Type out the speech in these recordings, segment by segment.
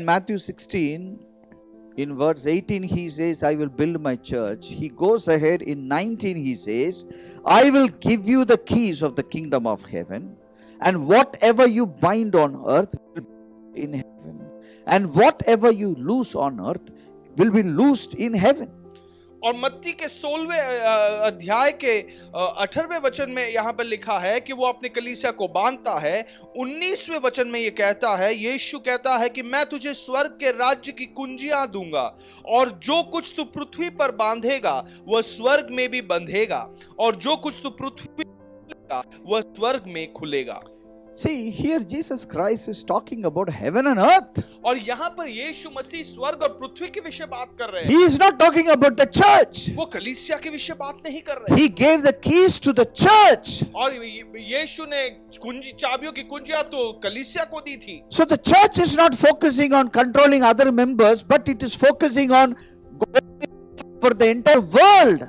in Matthew 16, in verse 18, he says, I will build my church. He goes ahead in 19, he says, I will give you the keys of the kingdom of heaven, and whatever you bind on earth will be in heaven, and whatever you loose on earth will be loosed in heaven. और मत्ती के 16वें अध्याय के 18वें वचन में यहाँ पर लिखा है कि वो अपने कलीसिया को बांधता है। 19वें वचन में ये कहता है, यीशु कहता है कि मैं तुझे स्वर्ग के राज्य की कुंजियां दूंगा, और जो कुछ तू पृथ्वी पर बांधेगा वह स्वर्ग में भी बंधेगा, और जो कुछ तू पृथ्वी पर वह स्वर्ग में खुलेगा। See, here Jesus Christ is talking about heaven and earth. और यहाँ पर यीशु मसीह स्वर्ग और पृथ्वी के विषय बात कर रहे हैं। He is not talking about the church. वो कलीसिया के विषय बात नहीं कर रहे हैं। He gave the keys to the church. और यीशु ने चाबियों की कुंजियां तो कलीसिया को दी थी। So the church is not focusing on controlling other members, but it is focusing on going for the entire world.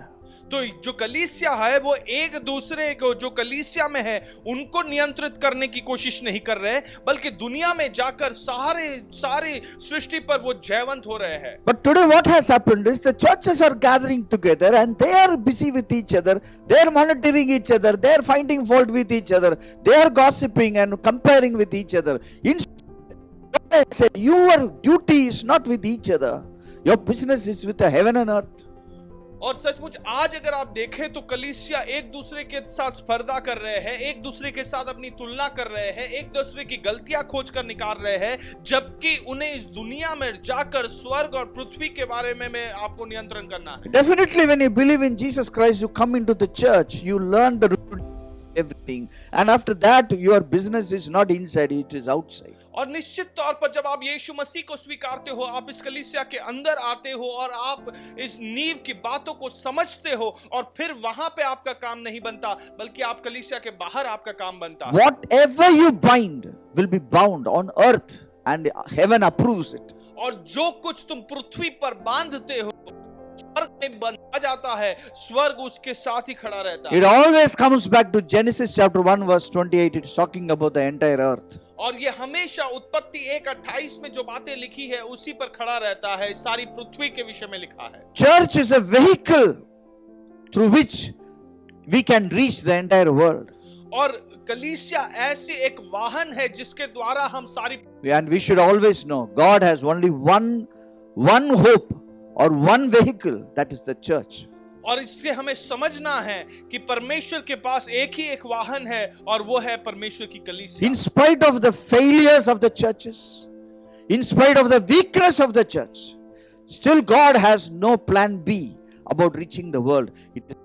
तो जो कलीसिया है वो एक दूसरे को जो कलीसिया में है उनको नियंत्रित करने की कोशिश नहीं कर रहे, बल्कि दुनिया में जाकर सारी सृष्टि पर वो जयवंत हो रहे हैं। But today what has happened is the churches are gathering together and they are busy with each other, they are monitoring each other, they are finding fault with each other, they are gossiping and comparing with each other. Instead, I said, your duty is not with each other, your business is with the heaven and earth. और सचमुच आज अगर आप देखें तो कलीसिया एक दूसरे के साथ स्पर्धा कर रहे हैं, एक दूसरे के साथ अपनी तुलना कर रहे हैं, एक दूसरे की गलतियां खोज कर निकाल रहे हैं, जबकि उन्हें इस दुनिया में जाकर स्वर्ग और पृथ्वी के बारे में आपको नियंत्रण करना है। Definitely when you believe in Jesus Christ, you come into the church, you learn the everything, and after that your business is not inside, it is outside. और निश्चित तौर पर जब आप यीशु मसीह को स्वीकारते हो, आप इस कलीसिया के अंदर आते हो और आप इस नींव की बातों को समझते हो, और फिर वहां पे आपका काम नहीं बनता, बल्कि आप कलीसिया के बाहर आपका काम बनता है। Whatever you bind will be bound on earth and heaven approves it. और जो कुछ तुम पृथ्वी पर बांधते हो स्वर्ग में बंधा जाता है, स्वर्ग उसके साथ ही खड़ा रहता है। It always comes back to Genesis chapter 1 verse 28. It's talking about the entire earth. और ये हमेशा उत्पत्ति 1:28 में जो बातें लिखी है उसी पर खड़ा रहता है, सारी पृथ्वी के विषय में लिखा है। Church is a vehicle through which we can reach the entire world. और कलीसिया ऐसी एक वाहन है जिसके द्वारा हम सारी, And we should always know God has only one hope or one vehicle, that is the church. और इससे हमें समझना है कि परमेश्वर के पास एक ही एक वाहन है और वो है परमेश्वर की कलीसिया। In spite of the failures of the churches, in spite of the weakness of the church, still God has no plan B about reaching the world. It is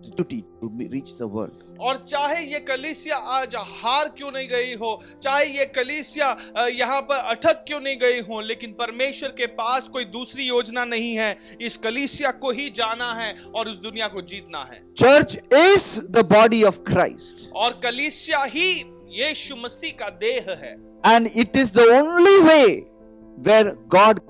His duty to reach the world. और चाहे ये कलीसिया आज हार क्यों नहीं गई हो, चाहे ये कलीसिया यहाँ पर अटक क्यों नहीं गई हो, लेकिन परमेश्वर के पास कोई दूसरी योजना नहीं है। इस कलीसिया को ही जाना है और इस दुनिया को जीतना है। Church is the body of Christ. और कलीसिया ही यीशु मसीह का देह है। And it is the only way where God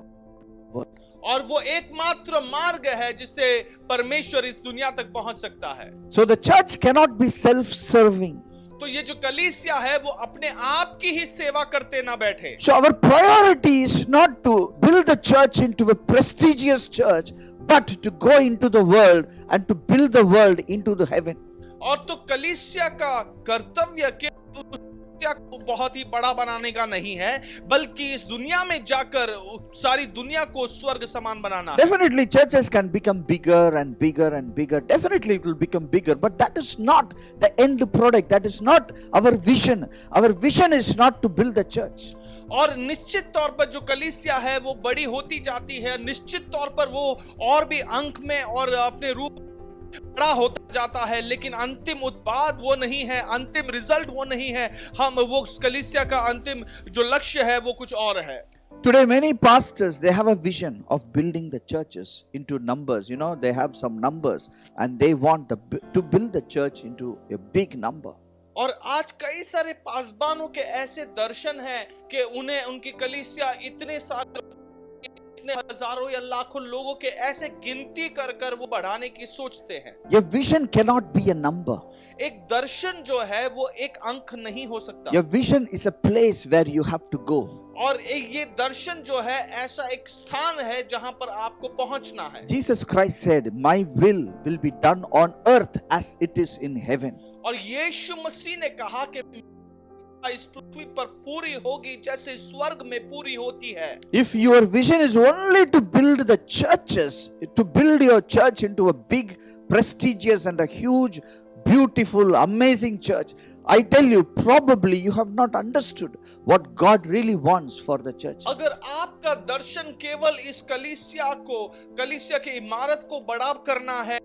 works. और वो एकमात्र मार्ग है जिससे परमेश्वर इस दुनिया तक पहुंच सकता है। So the church cannot be self-serving. तो ये जो कलीसिया है वो अपने आप की ही सेवा करते ना बैठे। So our priority is not to build the church into a prestigious church, but to go into the world and to build the world into the heaven. और तो कलीसिया का कर्तव्य के को बहुत ही बड़ा बनाने का नहीं है, बल्कि इस दुनिया में जाकर सारी दुनिया को स्वर्ग समान बनाना। Definitely churches can become bigger and bigger and bigger. Definitely it will become bigger, but that is not the end product. That is not our vision. Our vision is not to build the church. और निश्चित तौर पर जो कलीसिया है वो बड़ी होती जाती है, निश्चित तौर पर वो और भी अंक में और अपने रूप बड़ा होता जाता है, लेकिन अंतिम उत्पाद वो नहीं है, अंतिम रिजल्ट वो नहीं है। हम वो कलीसिया का अंतिम जो लक्ष्य है वो कुछ और है। Today many pastors, they have a vision of building the churches into numbers. You know, they have some numbers and they want to build the church into a big number. और आज कई सारे पासबानों के ऐसे दर्शन हैं कि उन्हें उनकी कलीसिया इतने सारे हजारों या लाखों लोगों के ऐसे गिनती कर कर वो बढ़ाने की सोचते हैं। Your vision cannot be a number. एक दर्शन जो है वो एक अंक नहीं हो सकता। Your vision is a place where you have to go. और ये दर्शन जो है ऐसा एक स्थान है जहां पर आपको पहुंचना है। Jesus Christ said, "My will be done on earth as it is in heaven." और यीशु मसीह ने कहा कि इस पृथ्वी पर पूरी होगी जैसे स्वर्ग में पूरी होती है। If your vision is only to build the churches, to build your church into a big, prestigious and a huge, beautiful, amazing church, I tell you, probably you have not understood what God really wants for the church. अगर आपका दर्शन केवल इस कलीसिया की इमारत को बड़ा करना है,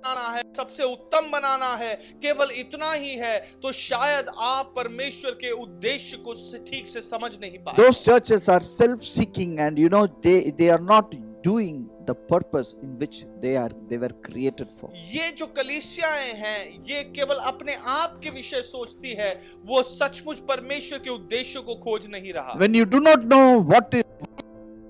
बनाना है, सबसे उत्तम बनाना है, केवल इतना ही है, तो शायद आप परमेश्वर के उद्देश्य को ठीक से समझ नहीं पाए। Those churches are self-seeking, and they are not doing the purpose in which they were created for. ये जो कलीसियाएं हैं, ये केवल अपने आप के विषय सोचती है, वो सचमुच परमेश्वर के उद्देश्य को खोज नहीं रहा। When you do not know what is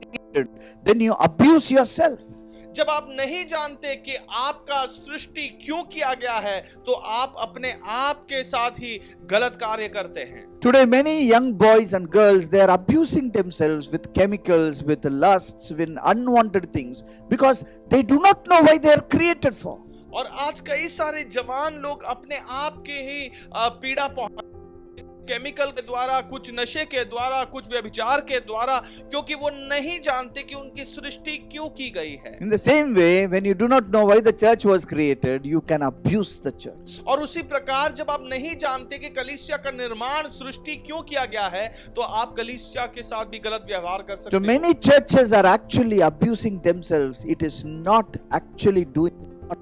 created, then you abuse yourself. जब आप नहीं जानते कि आपका सृष्टि क्यों किया गया है, तो आप अपने आप के साथ ही गलत कार्य करते हैं। Today many young boys and girls, they are abusing themselves with chemicals, with lusts, with unwanted things, because they do not know why they are created for. और आज कई सारे जवान लोग अपने आप के ही पीड़ा पहुंचा केमिकल के द्वारा, कुछ नशे के द्वारा, कुछ व्यभिचार के द्वारा, क्योंकि वो नहीं जानते कि उनकी सृष्टि क्यों की गई है। In the same way, when you do not know why the church was created, you can abuse the church. और उसी प्रकार जब आप नहीं जानते कि कलीसिया का निर्माण सृष्टि क्यों किया गया है, तो आप कलीसिया के साथ भी गलत व्यवहार कर सकते So हैं। many churches are actually abusing themselves. It is not actually doing what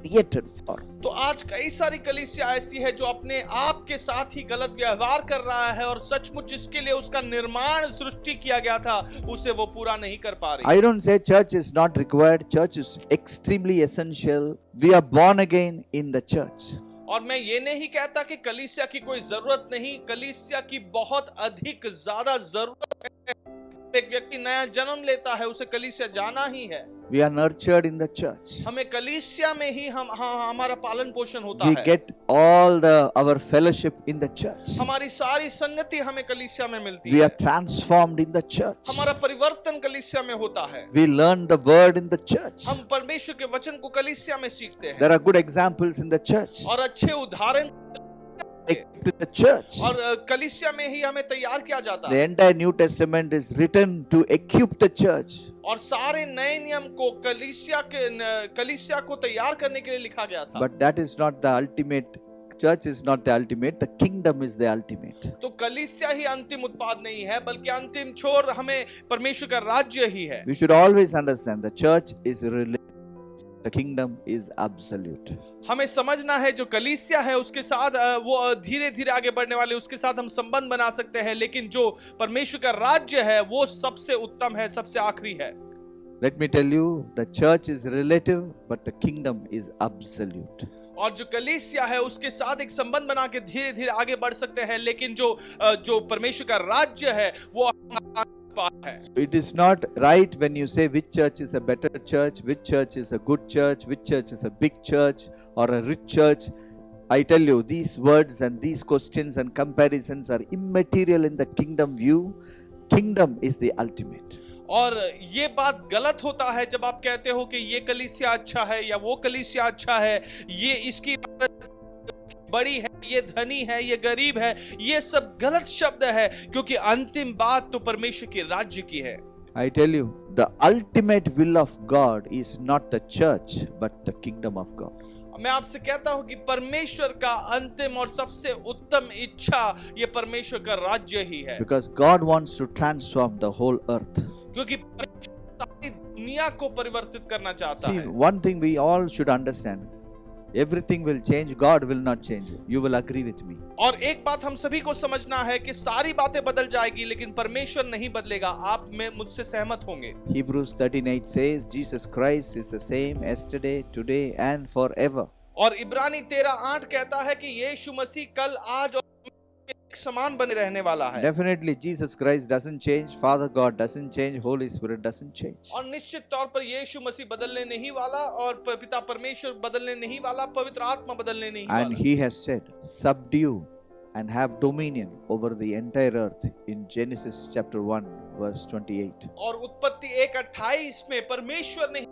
created for. तो आज कई सारी कलीसिया ऐसी है जो अपने आप के साथ ही गलत व्यवहार कर रहा है, और सचमुच जिसके लिए उसका निर्माण सृष्टि किया गया था, उसे वो पूरा नहीं कर पा रही। I don't say church is not required. Church is extremely essential. We are born again in the church. और मैं ये नहीं कहता कि कलीसिया की कोई जरूरत नहीं, कलीसिया की बहुत अधिक ज्यादा जरूरत है। एक व्यक्ति नया जन्म लेता है, उसे कलीसिया जाना ही है। We are nurtured in the church. हमें कलीसिया में ही हमारा पालन पोषण होता We है। get all our fellowship in the church. हमारी सारी संगति हमें कलीसिया में मिलती We है। are transformed in the church. हमारा परिवर्तन कलीसिया में होता है। We learn the word in the church. हम परमेश्वर के वचन को कलीसिया में सीखते हैं। There are good examples in the church. और अच्छे उदाहरण To the church. और कलीसिया में ही हमें तैयार किया जाता The है। entire New Testament is written to equip the church. और सारे नए नियम को कलीसिया को तैयार करने के लिए लिखा गया था। But that is not the ultimate. Church is not the ultimate. The kingdom is the ultimate. तो कलीसिया ही अंतिम उत्पाद नहीं है, बल्कि अंतिम छोर हमें परमेश्वर का राज्य ही है। We should always understand the church is related. The kingdom is absolute. हमें समझना है जो कलीसिया है उसके साथ वो धीरे धीरे आगे बढ़ने वाले, उसके साथ हम संबंध बना सकते हैं, लेकिन जो परमेश्वर का राज्य है वो सबसे उत्तम है, सबसे आखिरी है। Let me tell you, the church is relative, but the kingdom is absolute. और जो कलीसिया है उसके साथ एक संबंध बना के धीरे धीरे आगे बढ़ सकते हैं, लेकिन जो परमेश्वर का राज्य है वो है। It is not right when you say which church is a better church, which church is a good church, which church is a big church or a rich church. I tell you, these words and these questions and comparisons are immaterial in the kingdom view. Kingdom is the ultimate. और ये बात गलत होता है जब आप कहते हो कि ये कलीसिया अच्छा है या वो कलीसिया अच्छा है, ये इसकी बड़ी है, ये धनी है, ये गरीब है, ये सब गलत शब्द है, क्योंकि अंतिम बात तो परमेश्वर के राज्य की है। I tell you, the ultimate will of God is not the church, but the kingdom of God. मैं आपसे कहता हूं कि परमेश्वर का अंतिम और सबसे उत्तम इच्छा ये परमेश्वर का राज्य ही है। Because God wants to transform the whole earth. क्योंकि परमेश्वर सारी दुनिया को परिवर्तित करना चाहता See, है। one thing we all should understand. Everything will change, God will not change. You will agree with me. और एक बात हम सभी को समझना है कि सारी बातें बदल जाएगी, लेकिन परमेश्वर नहीं बदलेगा। आप में मुझसे सहमत होंगे। Hebrews 13:8 says Jesus Christ is the same yesterday, today and forever. और इब्रानी 13:8 कहता है कि यीशु मसीह कल, आज और एक समान बने रहने वाला है। Definitely Jesus Christ doesn't change, Father God doesn't change, Holy Spirit doesn't change. और निश्चित तौर पर यीशु मसीह बदलने नहीं वाला, और पिता परमेश्वर बदलने नहीं वाला, पवित्र आत्मा बदलने नहीं And वाला। he has said, subdue and have dominion over the entire earth in Genesis chapter 1 verse 28. और उत्पत्ति 1:28 में परमेश्वर ने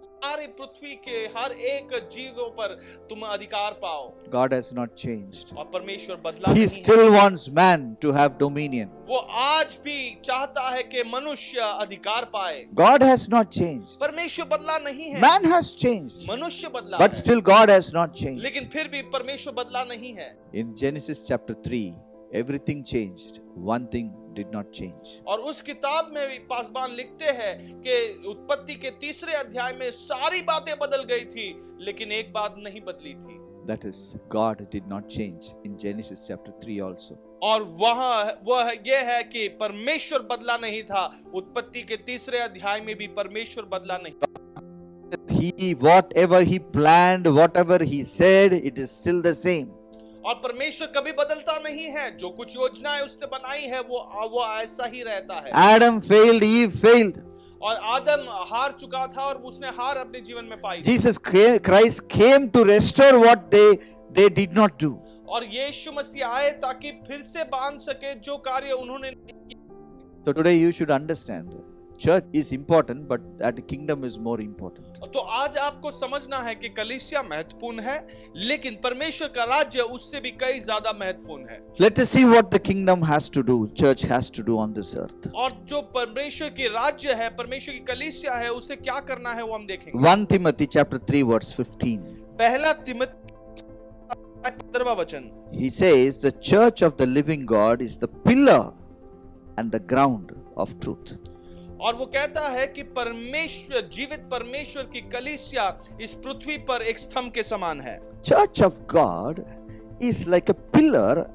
सारी पृथ्वी के हर एक जीवों पर तुम अधिकार पाओ। God has not changed. और परमेश्वर बदला He नहीं है। still wants man to have dominion. वो आज भी चाहता है कि मनुष्य अधिकार पाए। God has not changed. परमेश्वर बदला नहीं है। Man has changed. मनुष्य बदला But है। still God has not changed. लेकिन फिर भी परमेश्वर बदला नहीं है। In Genesis chapter 3, everything changed. One thing did not change. और उस किताब में भी पासबान लिखते हैं कि उत्पत्ति के 3 अध्याय में सारी बातें बदल गई थी, लेकिन एक बात नहीं बदली थी। That is, God did not change in Genesis chapter 3 also. और वह यह है कि परमेश्वर बदला नहीं था। उत्पत्ति के 3 अध्याय में भी परमेश्वर बदला नहीं। Whatever he planned, whatever he said, it is still the same. और परमेश्वर कभी बदलता नहीं है। जो कुछ योजनाएं उसने बनाई है वो ऐसा ही रहता है। Adam failed, Eve failed. और आदम हार चुका था और उसने हार अपने जीवन में पाई। Jesus Christ came to restore what they did not do. और यीशु मसीह आए ताकि फिर से बांध सके जो कार्य उन्होंने नहीं किया। So today you should understand, church is important, but that kingdom is more important. तो आज आपको समझना है कि कलीसिया महत्वपूर्ण है, लेकिन परमेश्वर का राज्य उससे भी कई ज्यादा महत्वपूर्ण है। Let us see what the kingdom has to do, church has to do on this earth. और जो परमेश्वर की राज्य है, परमेश्वर की कलीसिया है, उसे क्या करना है वो हम देखेंगे। 1 Timothy chapter 3 verse 15. पहला तिमोथी 15वां वचन। He says the church of the living God is the pillar and the ground of truth. और वो कहता है कि परमेश्वर, जीवित परमेश्वर की कलीसिया इस पृथ्वी पर एक स्तंभ के समान है। Church of God is like a pillar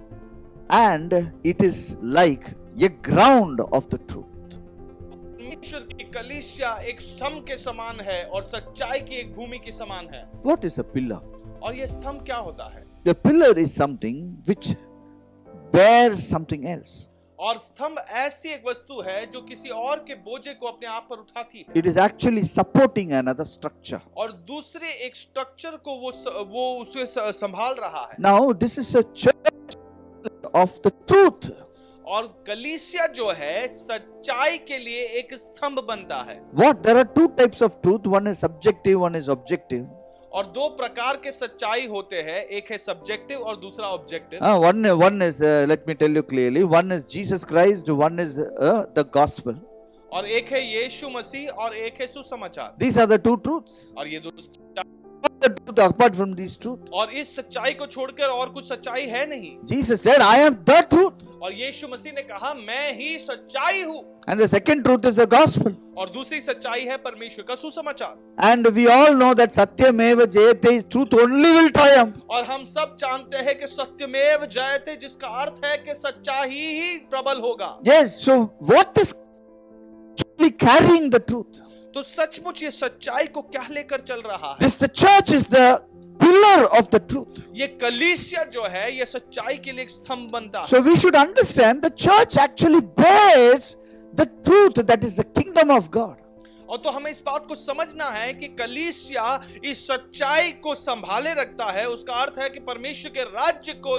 and it is like a ground of the truth. परमेश्वर की कलीसिया एक स्तंभ के समान है और सच्चाई की एक भूमि के समान है। What is a pillar? और ये स्तंभ क्या होता है? The pillar is something which bears something else. और स्तंभ ऐसी एक वस्तु है जो किसी और के बोझे को अपने आप पर उठाती है। It is actually supporting another structure. और दूसरे एक स्ट्रक्चर को वो उसे संभाल रहा है। Now this is a church of the truth. और कलीसिया जो है सच्चाई के लिए एक स्तंभ बनता है। What? There are two types of truth. One is subjective, one is objective. और 2 प्रकार के सच्चाई होते हैं, एक है सब्जेक्टिव और दूसरा objective. One is let me tell you clearly. One is Jesus Christ. One is the gospel. और एक है यीशु मसीह और एक है सुसमाचार। These are the two truths. और ये 2 The truth apart from these truth. और इस सच्चाई को छोड़कर और कुछ सच्चाई है नहीं। Jesus said, "I am the truth." और यीशु मसीह ने कहा मैं ही सच्चाई हूँ। And the second truth is the gospel. और दूसरी सच्चाई है परमेश्वर का सुसमाचार। And we all know that satyameva jayate, truth only will triumph. और हम सब जानते हैं कि सत्यमेव जयते, जिसका अर्थ है कि सच्चाई ही प्रबल होगा। Yes, so what is actually carrying the truth? तो सचमुच ये सच्चाई को क्या लेकर चल रहा है? This the church is the pillar of the truth. ये कलीसिया जो है ये सच्चाई के लिए एक स्तंभ बनता है। So we should understand the church actually bears the truth, that is the kingdom of God. और तो हमें इस बात को समझना है कि कलीसिया इस सच्चाई को संभाले रखता है। उसका अर्थ है कि परमेश्वर के राज्य को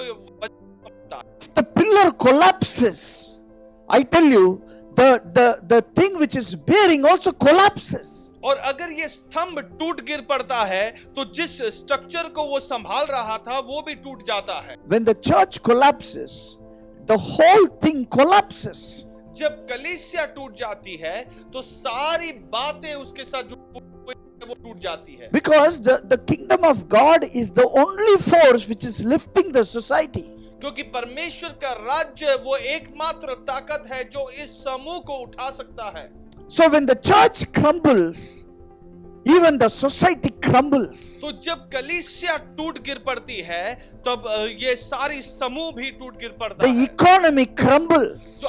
The pillar collapses. I tell you, the thing which is bearing also collapses. और अगर ये स्तंभ टूट गिर पड़ता है तो जिस स्ट्रक्चर को वो संभाल रहा था वो भी टूट जाता है। When the church collapses, the whole thing collapses. जब कलीसिया टूट जाती है तो सारी बातें उसके साथ जो वो टूट जाती है। Because the kingdom of God is the only force which is lifting the society. क्योंकि परमेश्वर का राज्य वो एकमात्र ताकत है जो इस समूह को उठा सकता है। So when the church crumbles, even the society crumbles. तो जब कलीसिया टूट गिर पड़ती है तब ये सारी समूह भी टूट गिर पड़ता The है। economy crumbles.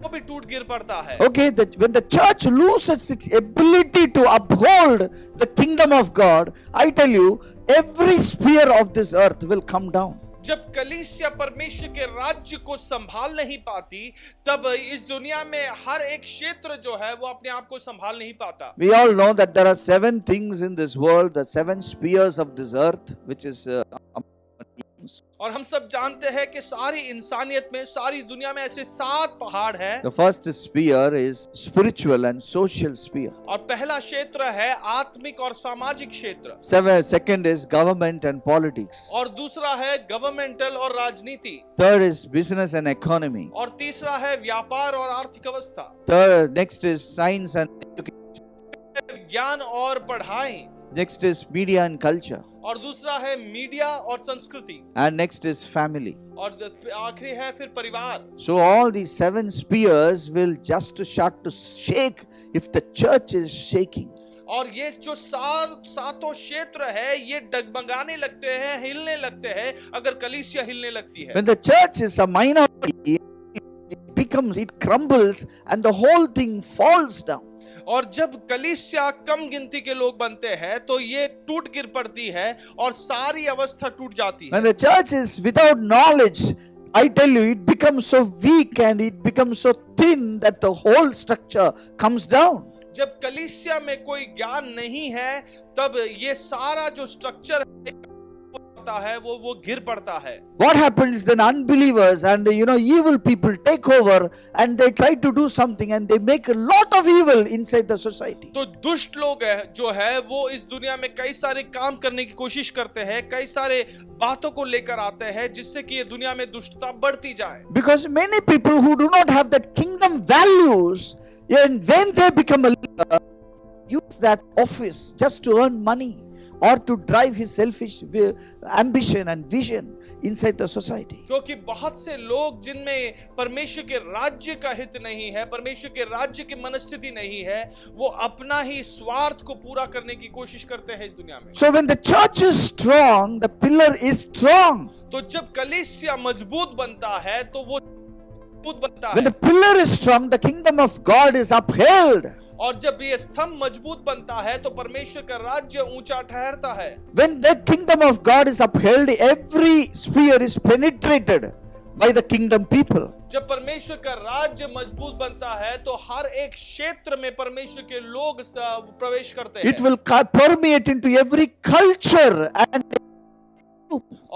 वो भी टूट गिर पड़ता है। Okay, when the church loses its ability to uphold the kingdom of God, I tell you, every sphere of this earth will come down. जब कलीसिया परमेश्वर के राज्य को संभाल नहीं पाती तब इस दुनिया में हर एक क्षेत्र जो है वो अपने आप को संभाल नहीं पाता। We all know that there are 7 things in this world, the 7 spheres of this earth, which is mountains. और हम सब जानते हैं कि सारी इंसानियत में, सारी दुनिया में ऐसे 7 पहाड़ हैं। The first sphere is spiritual and social sphere. और पहला क्षेत्र है आत्मिक और सामाजिक क्षेत्र। Second is government and politics. और दूसरा है गवर्नमेंटल और राजनीति। Third is business and economy. और तीसरा है व्यापार और आर्थिक अवस्था। Next is science and education. ज्ञान और पढ़ाई। Next is media and culture. और दूसरा है मीडिया और संस्कृति। And next is family. और आखिरी है फिर परिवार। So all these 7 spheres will just start to shake if the church is shaking. और ये जो सातों क्षेत्र है ये डगमगाने लगते हैं, हिलने लगते हैं अगर कलीसिया हिलने लगती है। When the church is a minority, it crumbles and the whole thing falls down. और जब कलीसिया कम गिनती के लोग बनते हैं तो ये टूट गिर पड़ती है और सारी अवस्था टूट जाती है। When the church is without knowledge, I tell you, it becomes so weak and it becomes so thin that the whole structure comes down. जब कलीसिया में कोई ज्ञान नहीं है तब ये सारा जो स्ट्रक्चर है वो गिर पड़ता है। What happens then? Unbelievers and evil people take over and they try to do something and they make a lot of evil inside the society. तो दुष्ट लोग जो है वो इस दुनिया में कई सारे काम करने की कोशिश करते हैं, कई सारे बातों को लेकर आते हैं जिससे कि ये दुनिया में दुष्टता बढ़ती जाए। Because many people who do not have that kingdom values, and when they become a leader, use that office just to earn money or to drive his selfish ambition and vision inside the society. क्योंकि बहुत से लोग जिनमें परमेश्वर के राज्य का हित नहीं है, परमेश्वर के राज्य की मनस्थिति नहीं है, वो अपना ही स्वार्थ को पूरा करने की कोशिश करते हैं इस दुनिया में। So when the church is strong, the pillar is strong. तो जब कलीसिया मजबूत बनता है तो वो मजबूत बनता When है। the pillar is strong, the kingdom of God is upheld. और जब ये स्तंभ मजबूत बनता है तो परमेश्वर का राज्य ऊंचा ठहरता है। When the kingdom of God is upheld, every sphere is penetrated by the kingdom people. जब परमेश्वर का राज्य मजबूत बनता है तो हर एक क्षेत्र में परमेश्वर के लोग प्रवेश करते हैं। It will permeate into every culture and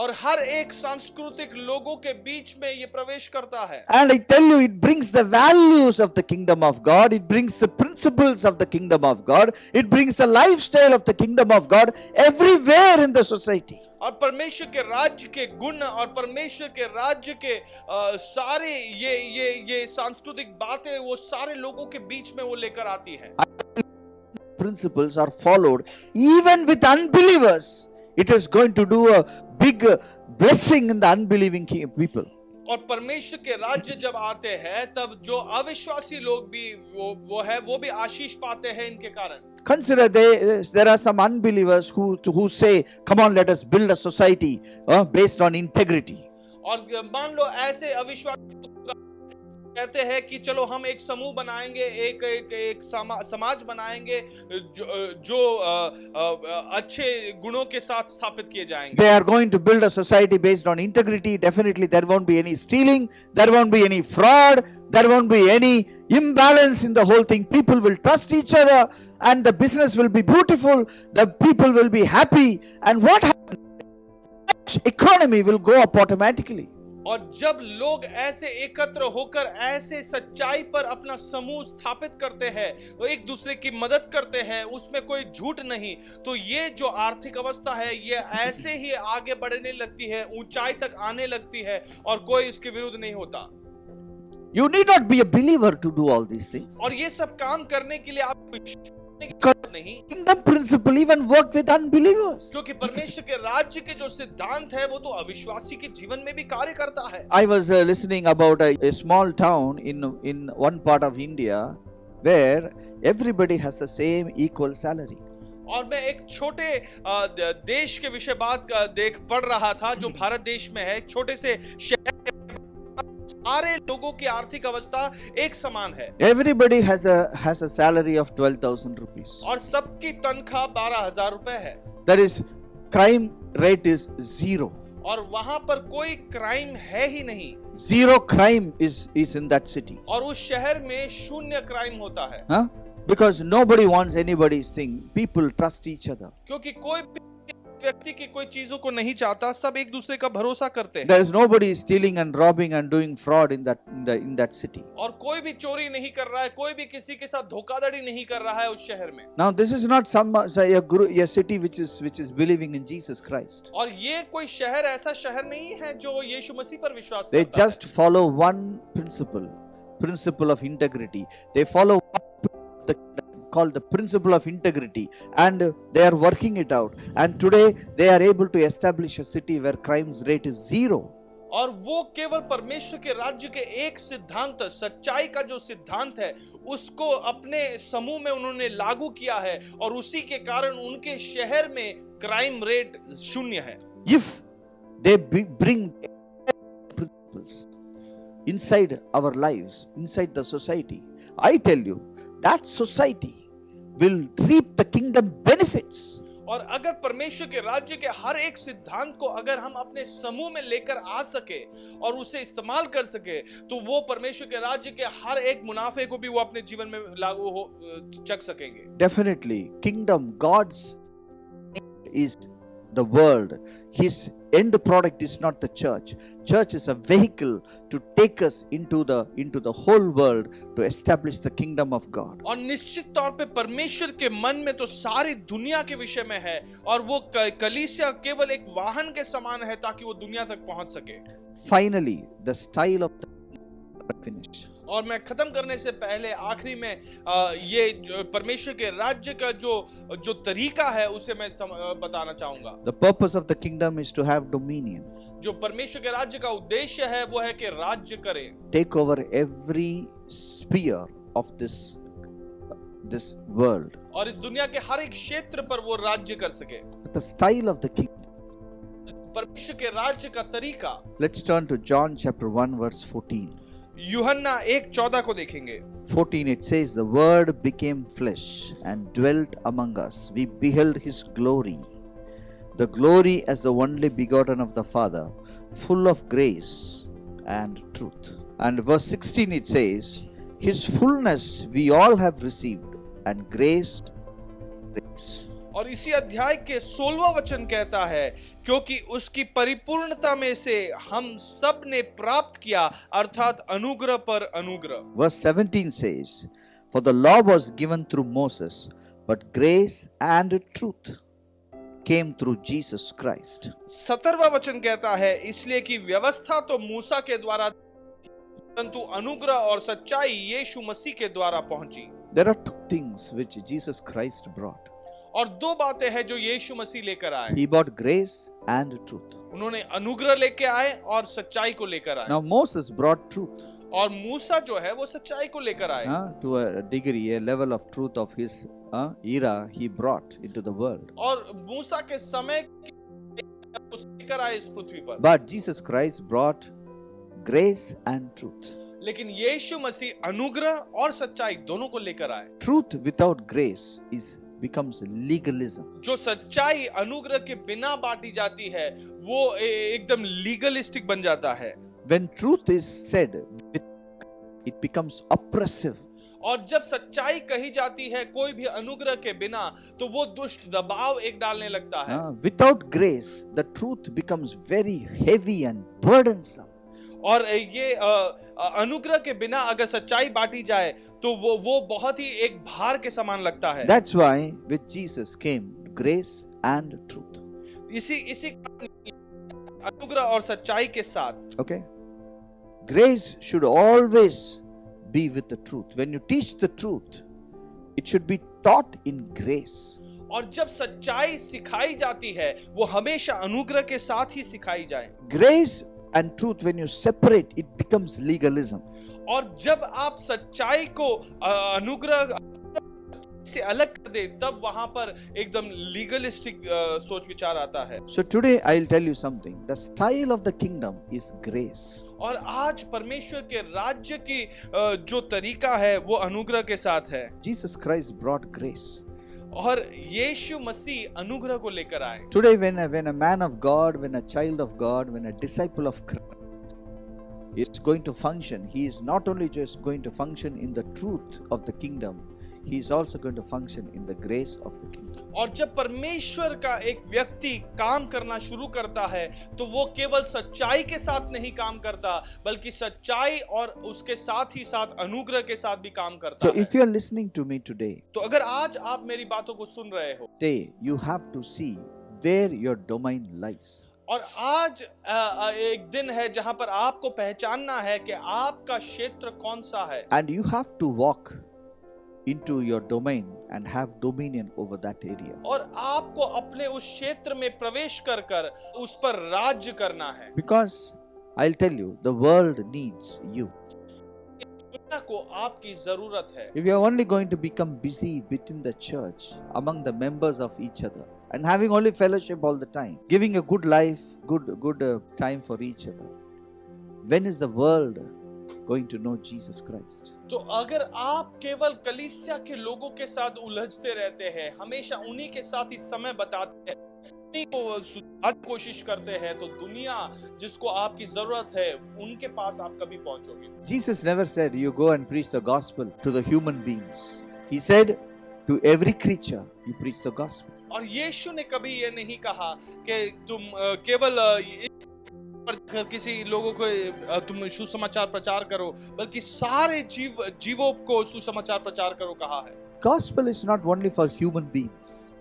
और हर एक सांस्कृतिक लोगों के बीच में ये प्रवेश करता है। And I tell you, it brings the values of the kingdom of God. It brings the principles of the kingdom of God. It brings the lifestyle of the kingdom of God everywhere in the society. और परमेश्वर के राज्य के गुण और परमेश्वर के राज्य के सारे ये सांस्कृतिक बातें वो सारे लोगों के बीच में वो लेकर आती है। Principles are followed even with unbelievers. It is going to do a big blessing in the unbelieving people. और परमेश्वर के राज्य जब आते हैं तब जो अविश्वासी लोग भी वो भी आशीष पाते हैं इनके कारण। Consider there are some unbelievers who say, come on, let us build a society based on integrity. और मान लो ऐसे अविश्वासी कहते हैं कि चलो हम एक समूह बनाएंगे, एक समाज बनाएंगे जो अच्छे गुणों के साथ स्थापित किए जाएंगे। They are going to build a society based on integrity. Definitely there won't be any stealing, there won't be any fraud, there won't be any imbalance in the whole thing. People will trust each other and the business will be beautiful, the people will be happy, and what happens? Economy will go up automatically. और जब लोग ऐसे एकत्र होकर ऐसे सच्चाई पर अपना समूह स्थापित करते हैं तो एक दूसरे की मदद करते हैं, उसमें कोई झूठ नहीं, तो ये जो आर्थिक अवस्था है ये ऐसे ही आगे बढ़ने लगती है, ऊंचाई तक आने लगती है और कोई इसके विरुद्ध नहीं होता। You need not be a believer to do all these things. और ये सब काम करने के लिए आप नहीं, Kingdom principle even work with unbelievers. क्योंकि परमेश्वर के राज्य के जो सिद्धांत है वो तो अविश्वासी के जीवन में भी कार्य करता है। I was listening about a small town in one part of India where everybody has the same equal salary. और मैं एक छोटे देश के विषय बात पढ़ रहा था जो भारत देश में है, एक छोटे से शहर, सारे लोगों की आर्थिक अवस्था एक समान है। Everybody has a salary of 12,000 rupees. और सबकी तनख्वाह 12,000 रुपए है। There is crime rate is 0. और वहां पर कोई क्राइम है ही नहीं। Zero crime is in that city. और उस शहर में शून्य क्राइम होता है। Because nobody wants anybody's thing. People trust each other. क्योंकि कोई व्यक्ति की कोई चीजों को नहीं चाहता, सब एक दूसरे का भरोसा करते हैं। There is nobody stealing and robbing and doing fraud in that city. और कोई भी चोरी नहीं कर रहा है, कोई भी किसी के साथ धोखाधड़ी नहीं कर रहा है उस शहर में। Now this is not a city which is believing in Jesus Christ. और ये कोई शहर ऐसा शहर नहीं है जो यीशु मसीह पर विश्वास They करता है। just follow one principle of integrity. They follow called the principle of integrity, and they are working it out, and today they are able to establish a city where crimes rate is 0. और वो केवल परमेश्वर के राज्य के एक सिद्धांत, सच्चाई का जो सिद्धांत है, उसको अपने समूह में उन्होंने लागू किया है, और उसी के कारण उनके शहर में क्राइम रेट 0 है। If they bring principles inside our lives, inside the society, I tell you that society will reap the kingdom benefits. और अगर परमेश्वर के राज्य के हर एक सिद्धांत को अगर हम अपने समूह में लेकर आ सके और उसे इस्तेमाल कर सके, तो वो परमेश्वर के राज्य के हर एक मुनाफे को भी वो अपने जीवन में लागू हो चख सकेंगे। Definitely, kingdom, God's is the world. His end product is not the church. Church is a vehicle to take us into the whole world to establish the kingdom of God. और निश्चित तौर पे परमेश्वर के मन में तो सारी दुनिया के विषय में है, और वो कलीसिया केवल एक वाहन के समान है ताकि वो दुनिया तक पहुंच सके। Finally, the style of the finish. और मैं खत्म करने से पहले आखिरी में ये परमेश्वर के राज्य का जो तरीका है उसे मैं बताना चाहूंगा। The purpose of the kingdom is to have dominion. जो परमेश्वर के राज्य का उद्देश्य है वो है कि राज्य करें। Take over every sphere of this world. और इस दुनिया के हर एक क्षेत्र पर वो राज्य कर सके। The style of the kingdom. परमेश्वर के राज्य का तरीका। Let's turn to John chapter 1 verse 14. यूहन्ना 1:14 को देखेंगे। 14 it says, the word became flesh and dwelt among us. We beheld his glory, the glory as the only begotten of the Father, full of grace and truth. And verse 16 it says, his fullness we all have received, and grace. और इसी अध्याय के 16वां वचन कहता है, क्योंकि उसकी परिपूर्णता में से हम सब ने प्राप्त किया, अर्थात अनुग्रह पर अनुग्रह। Verse 17 says, for the law was given through Moses, but grace and truth came through Jesus Christ. 17वां वचन कहता है, इसलिए कि व्यवस्था तो मूसा के द्वारा, परंतु अनुग्रह और सच्चाई यीशु मसीह के द्वारा पहुंची। There are two things which Jesus Christ brought. और 2 बातें हैं जो यीशु मसीह लेकर आए। He brought grace and truth. उन्होंने अनुग्रह लेके आए और सच्चाई को लेकर आए। Now Moses brought truth. और मूसा जो है वो सच्चाई को लेकर आए। To a degree, a level of truth of his era he brought into the world. और मूसा के समय लेकर आए इस पृथ्वी पर। But Jesus Christ brought grace and truth. लेकिन यीशु मसीह अनुग्रह और सच्चाई दोनों को लेकर आए। Truth without grace becomes legalism. जो सच्चाई अनुग्रह के बिना बांटी जाती है वो एकदम लीगलिस्टिक बन जाता है। When truth is said, it becomes oppressive. और जब सच्चाई कही जाती है कोई भी अनुग्रह के बिना, तो वो दुष्ट दबाव एक डालने लगता है। Without grace, the truth becomes very heavy and burdensome. और ये अनुग्रह के बिना अगर सच्चाई बांटी जाए तो वो बहुत ही एक भार के समान लगता है। That's why with Jesus came grace and truth. इसी अनुग्रह और सच्चाई के साथ। Okay, grace should always be with the truth. When you teach the truth, it should be taught in grace. और जब सच्चाई सिखाई जाती है वो हमेशा अनुग्रह के साथ ही सिखाई जाए। Grace and truth, when you separate, it becomes legalism. और जब आप सच्चाई को अनुग्रह से अलग कर दे तब वहां पर एकदम लीगलिस्टिक सोच विचार आता है। So today I'll tell you something. The style of the kingdom is grace. और आज परमेश्वर के राज्य की जो तरीका है वो अनुग्रह के साथ है। Jesus Christ brought grace. और यीशु मसीह अनुग्रह को लेकर आए। Today when a man of God, when a child of God, when a disciple of Christ is going to function, he is not only just going to function in the truth of the kingdom, he is also going to function in the grace of the kingdom. और जब परमेश्वर का एक व्यक्ति काम करना शुरू करता है तो वो केवल सच्चाई के साथ नहीं काम करता, बल्कि सच्चाई और उसके साथ ही साथ अनुग्रह के साथ भी काम करता So है। if you are listening to me today, तो अगर आज आप मेरी बातों को सुन रहे हो, today you have to see where your domain lies. और आज एक दिन है जहां पर आपको पहचानना है कि आपका क्षेत्र कौन सा है, And you have to walk into your domain and have dominion over that area. और आपको अपने उस क्षेत्र में प्रवेश कर कर उस पर राज्य करना है। Because I'll tell you, the world needs you. दुनिया को आपकी जरूरत है। If you are only going to become busy within the church, among the members of each other, and having only fellowship all the time, giving a good life, good time for each other, when is the world going to know Jesus Christ? तो अगर आप केवल कलीसिया के लोगों के साथ उलझते रहते हैं, हमेशा उन्हीं के साथ ही समय बताते हैं, उन्हीं को सुधारने की कोशिश करते हैं, तो दुनिया जिसको आपकी जरूरत है उनके पास आप कभी पहुंचोगे। Jesus never said you go and preach the gospel to the human beings. He said to every creature you preach the gospel. और यीशु ने कभी ये नहीं कहा कि तुम केवल किसी लोगों को तुम सुसमाचार प्रचार करो, बल्कि सारे जीवों को सुसमाचार प्रचार करो कहा है। Gospel is not only for human beings.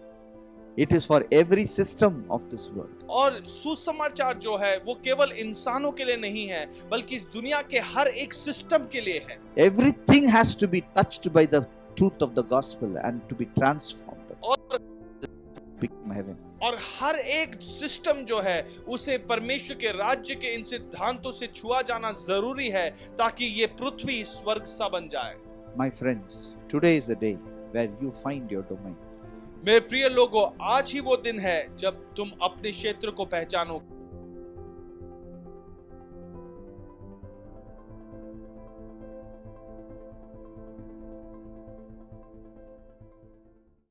It is for every system of this world. और सुसमाचार जो है वो केवल इंसानों के लिए नहीं है, बल्कि इस दुनिया के हर एक सिस्टम के लिए है। Everything has to be touched by the truth of the gospel and to be transformed. और Become heaven. और हर एक सिस्टम जो है उसे परमेश्वर के राज्य के इन सिद्धांतों से छुआ जाना जरूरी है, ताकि ये पृथ्वी स्वर्ग सा बन जाए। My friends, today is the day where you find your domain. मेरे प्रिय लोगों, आज ही वो दिन है जब तुम अपने क्षेत्र को पहचानो।